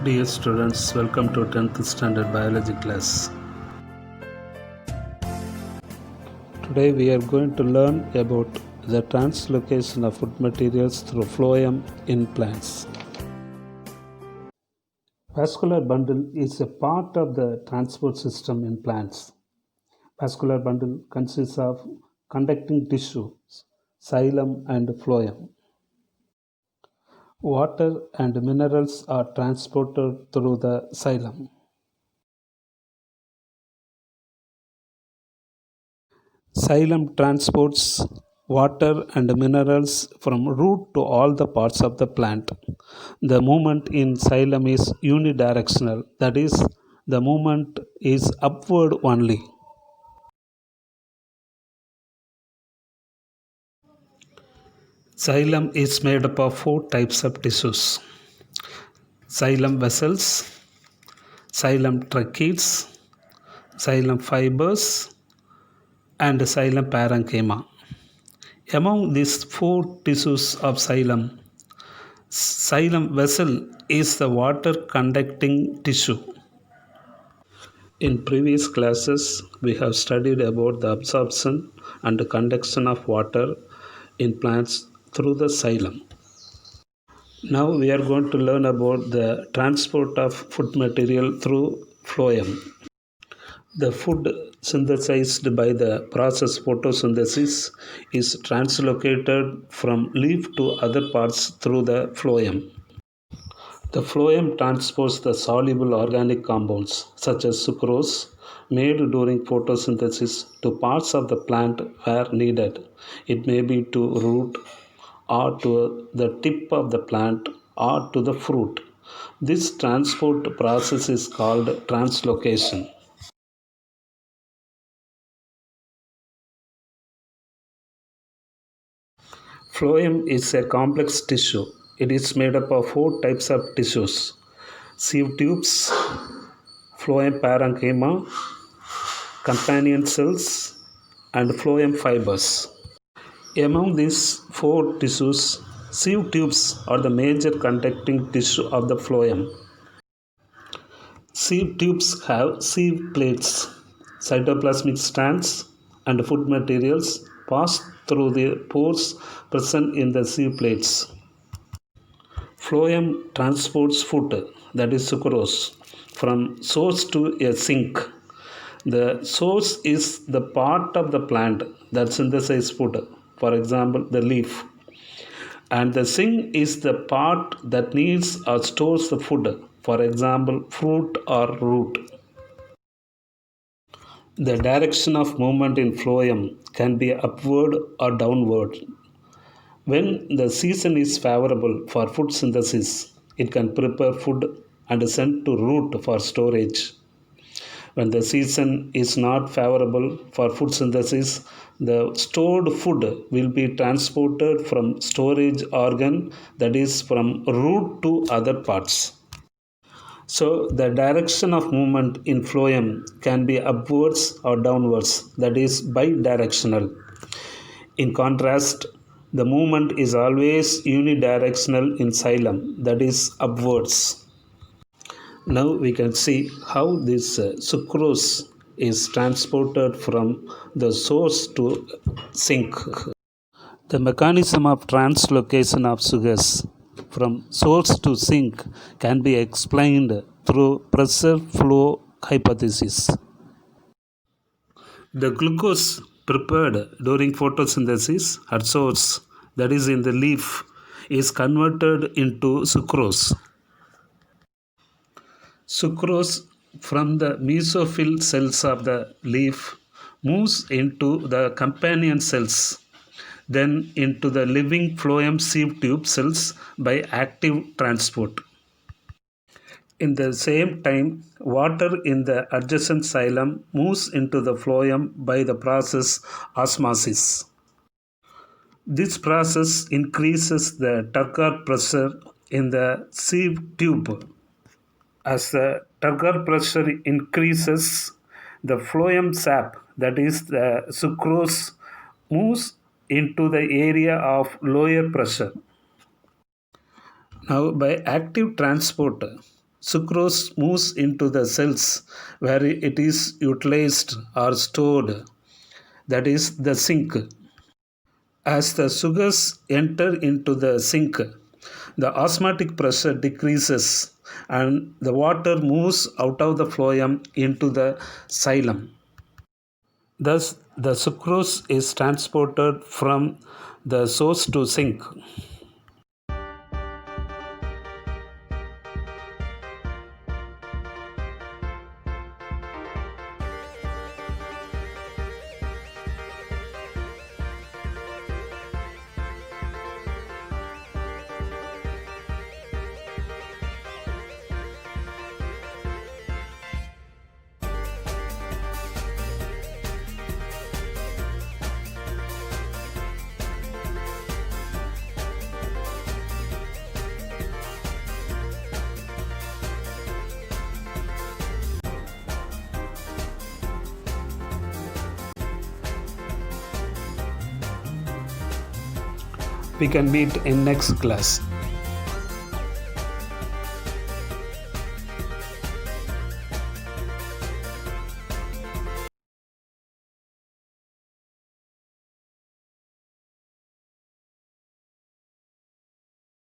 Dear students, welcome to 10th standard biology class. Today we are going to learn about the translocation of food materials through phloem in plants. Vascular bundle is a part of the transport system in plants. Vascular bundle consists of conducting tissues, xylem and phloem. Water and minerals are transported through the xylem. Xylem transports water and minerals from root to all the parts of the plant. The movement in xylem is unidirectional, that is, the movement is upward only. Xylem is made up of four types of tissues: xylem vessels, xylem tracheids, xylem fibers, and xylem parenchyma. Among these four tissues of xylem vessel is the water conducting tissue. In previous classes, we have studied about the absorption and conduction of water in plants through the xylem. Now we are going to learn about the transport of food material through phloem. The food synthesized by the process photosynthesis is translocated from leaf to other parts through the phloem. The phloem transports the soluble organic compounds such as sucrose made during photosynthesis to parts of the plant where needed. It may be to root or to the tip of the plant or to the fruit. This transport process is called translocation. Phloem is a complex tissue. It is made up of four types of tissues: sieve tubes, phloem parenchyma, companion cells, and phloem fibers. Among these four tissues, sieve tubes are the major conducting tissue of the phloem. Sieve tubes have sieve plates, cytoplasmic strands, and food materials pass through the pores present in the sieve plates. Phloem transports food, that is sucrose, from source to a sink. The source is the part of the plant that synthesizes food, for example, the leaf. And the sink is the part that needs or stores the food, for example, fruit or root. The direction of movement in phloem can be upward or downward. When the season is favorable for food synthesis, it can prepare food and send to root for storage. When the season is not favorable for food synthesis, the stored food will be transported from storage organ, that is from root to other parts. So the direction of movement in phloem can be upwards or downwards, that is bidirectional. In contrast, the movement is always unidirectional in xylem, that is upwards. Now we can see how this sucrose is transported from the source to sink. The mechanism of translocation of sugars from source to sink can be explained through pressure flow hypothesis. The glucose prepared during photosynthesis at source, that is in the leaf, is converted into sucrose. Sucrose from the mesophyll cells of the leaf moves into the companion cells, then into the living phloem sieve tube cells by active transport. In the same time, water in the adjacent xylem moves into the phloem by the process osmosis. This process increases the turgor pressure in the sieve tube. As the turgor pressure increases, the phloem sap, that is the sucrose, moves into the area of lower pressure. Now, by active transport, Sucrose moves into the cells where it is utilized or stored, that is, the sink. As the sugars enter into the sink, the osmotic pressure decreases and the water moves out of the phloem into the xylem. Thus, the sucrose is transported from the source to sink. We can meet in next class.